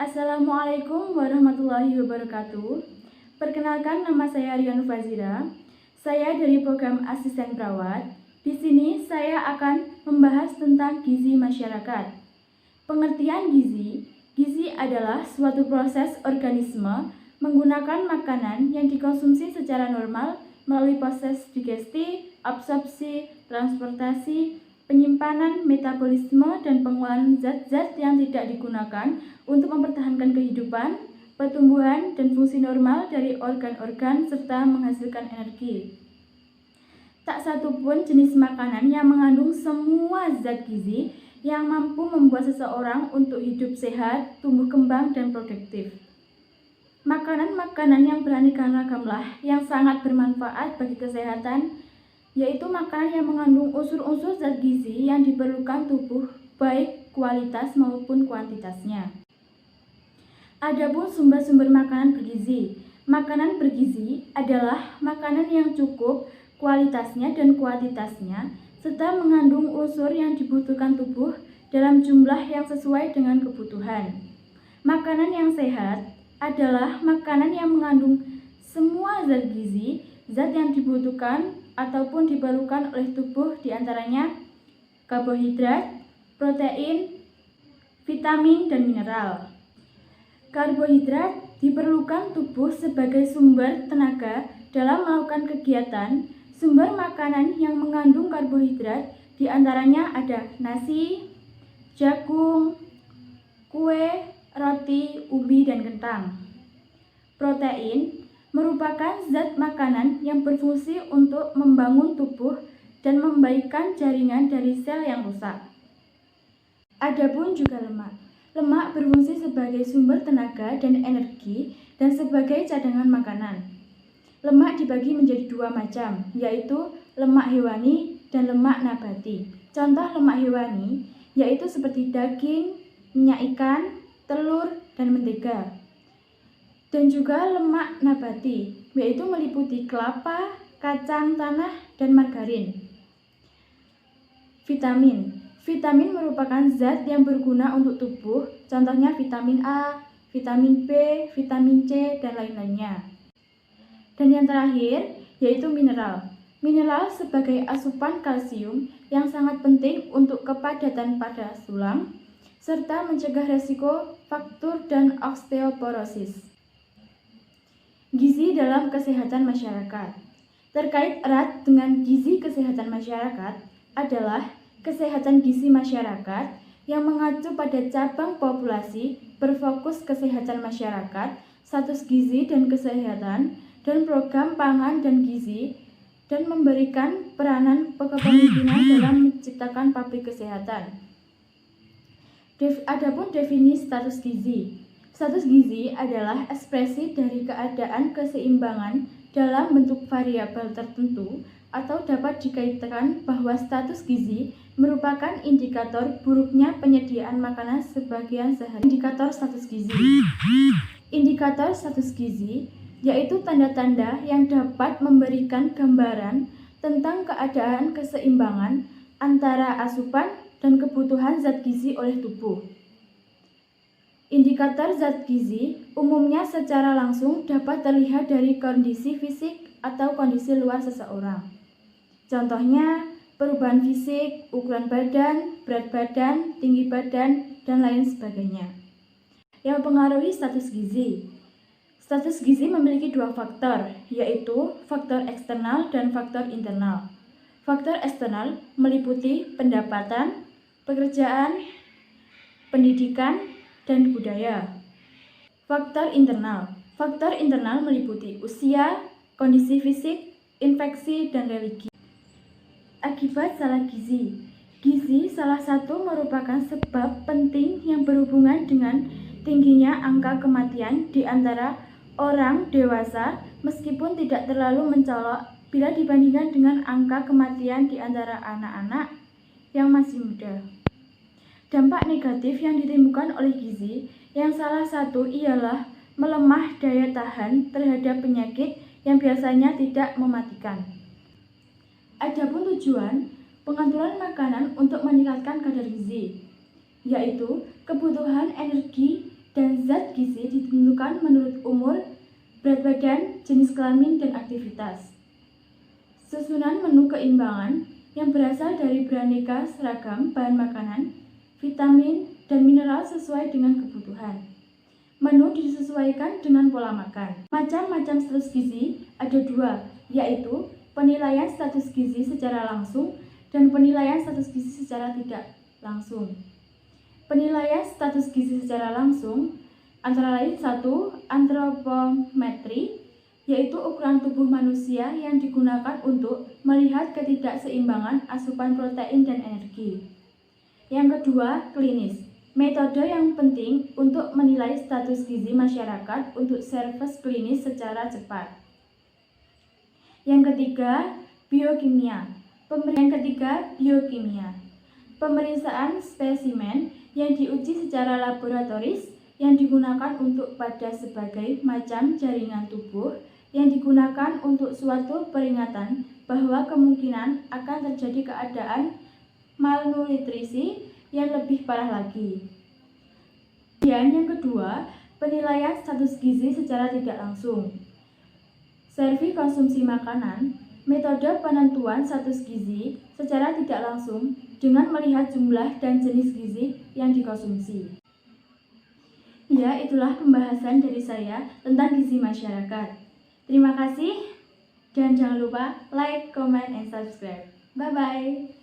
Assalamualaikum warahmatullahi wabarakatuh. Perkenalkan, nama saya Rian Fazira. Saya dari program Asisten Perawat. Di sini saya akan membahas tentang gizi masyarakat. Pengertian gizi. Gizi adalah suatu proses organisme menggunakan makanan yang dikonsumsi secara normal melalui proses digesti, absorpsi, transportasi, penyimpanan, metabolisme, dan pengolahan zat-zat yang tidak digunakan untuk mempertahankan kehidupan, pertumbuhan, dan fungsi normal dari organ-organ serta menghasilkan energi. Tak satupun jenis makanan yang mengandung semua zat gizi yang mampu membuat seseorang untuk hidup sehat, tumbuh kembang, dan produktif. Makanan-makanan yang beraneka ragamlah yang sangat bermanfaat bagi kesehatan, yaitu makanan yang mengandung unsur-unsur zat gizi yang diperlukan tubuh, baik kualitas maupun kuantitasnya. Adapun sumber-sumber makanan bergizi. Makanan bergizi adalah makanan yang cukup kualitasnya dan kuantitasnya, serta mengandung unsur yang dibutuhkan tubuh dalam jumlah yang sesuai dengan kebutuhan. Makanan yang sehat adalah makanan yang mengandung semua zat gizi, zat yang dibutuhkan ataupun diperlukan oleh tubuh, diantaranya karbohidrat, protein, vitamin, dan mineral. Karbohidrat diperlukan tubuh sebagai sumber tenaga dalam melakukan kegiatan. Sumber makanan yang mengandung karbohidrat diantaranya ada nasi, jagung, kue, roti, ubi, dan kentang. Protein merupakan zat makanan yang berfungsi untuk membangun tubuh dan membaikkan jaringan dari sel yang rusak. Adapun juga lemak. Lemak berfungsi sebagai sumber tenaga dan energi dan sebagai cadangan makanan. Lemak dibagi menjadi dua macam, yaitu lemak hewani dan lemak nabati. Contoh lemak hewani yaitu seperti daging, minyak ikan, telur, dan mentega. Dan juga lemak nabati, yaitu meliputi kelapa, kacang tanah, dan margarin. Vitamin. Vitamin merupakan zat yang berguna untuk tubuh, contohnya vitamin A, vitamin B, vitamin C, dan lain-lainnya. Dan yang terakhir, yaitu mineral. Mineral sebagai asupan kalsium yang sangat penting untuk kepadatan pada tulang, serta mencegah resiko fraktur dan osteoporosis. Gizi dalam kesehatan masyarakat. Terkait erat dengan gizi kesehatan masyarakat adalah kesehatan gizi masyarakat yang mengacu pada cabang populasi berfokus kesehatan masyarakat, status gizi dan kesehatan, dan program pangan dan gizi, dan memberikan peranan kepemimpinan dalam menciptakan pabrik kesehatan. Adapun definisi status gizi. Status gizi adalah ekspresi dari keadaan keseimbangan dalam bentuk variabel tertentu atau dapat dikaitkan bahwa status gizi merupakan indikator buruknya penyediaan makanan sebagian sehari. Indikator status gizi. Indikator status gizi yaitu tanda-tanda yang dapat memberikan gambaran tentang keadaan keseimbangan antara asupan dan kebutuhan zat gizi oleh tubuh. Indikator zat gizi umumnya secara langsung dapat terlihat dari kondisi fisik atau kondisi luar seseorang. Contohnya, perubahan fisik, ukuran badan, berat badan, tinggi badan, dan lain sebagainya. Yang mempengaruhi status gizi. Status gizi memiliki dua faktor, yaitu faktor eksternal dan faktor internal. Faktor eksternal meliputi pendapatan, pekerjaan, pendidikan, dan budaya. Faktor internal. Faktor internal meliputi usia, kondisi fisik, infeksi, dan religi. Akibat salah gizi. Gizi salah satu merupakan sebab penting yang berhubungan dengan tingginya angka kematian di antara orang dewasa meskipun tidak terlalu mencolok bila dibandingkan dengan angka kematian di antara anak-anak yang masih muda. Dampak negatif yang ditimbulkan oleh gizi yang salah satu ialah melemah daya tahan terhadap penyakit yang biasanya tidak mematikan. Adapun tujuan pengaturan makanan untuk meningkatkan kadar gizi, yaitu kebutuhan energi dan zat gizi ditentukan menurut umur, berat badan, jenis kelamin, dan aktivitas. Susunan menu keimbangan yang berasal dari beraneka seragam bahan makanan, vitamin, dan mineral sesuai dengan kebutuhan. Menu disesuaikan dengan pola makan. Macam-macam status gizi ada dua, yaitu penilaian status gizi secara langsung dan penilaian status gizi secara tidak langsung. Penilaian status gizi secara langsung antara lain 1. Antropometri, yaitu ukuran tubuh manusia yang digunakan untuk melihat ketidakseimbangan asupan protein dan energi. Yang kedua, klinis, metode yang penting untuk menilai status gizi masyarakat untuk survei klinis secara cepat. Yang ketiga, biokimia. Pemeriksaan spesimen yang diuji secara laboratoris yang digunakan untuk pada sebagai macam jaringan tubuh yang digunakan untuk suatu peringatan bahwa kemungkinan akan terjadi keadaan malnutrisi yang lebih parah lagi. Kemudian yang kedua, penilaian status gizi secara tidak langsung. Survei konsumsi makanan, metode penentuan status gizi secara tidak langsung dengan melihat jumlah dan jenis gizi yang dikonsumsi. Ya, itulah pembahasan dari saya tentang gizi masyarakat. Terima kasih dan jangan lupa like, comment, and subscribe. Bye-bye.